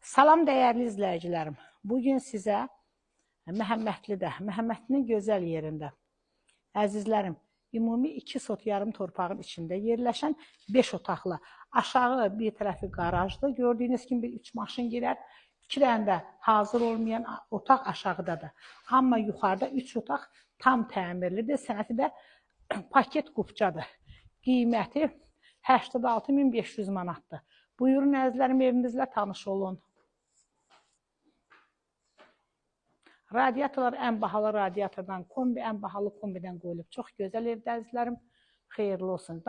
Salam dəyərli izləyicilərim. Bugün sizə Məhəmmədlinin gözəl yerində, əzizlərim, ümumi 2 sot yarım torpağın içində yerləşən 5 otaqlı, aşağı bir tərəfi qarajdır. Gördüyünüz kimi 3 maşın girər, 2 dənə də hazır olmayan otaq aşağıdadır. Amma yuxarıda 3 otaq tam təmirlidir, sənəti də paket qupçadır. Qiyməti 86.500 manatdır. Buyurun əzizlərim, evimizlə tanış olun. Radiatorlar ən bahalı radiatordan, kombi ən bahalı kombidən qoyulub. Çox gözəl evdə əzizlərim, xeyirli olsun.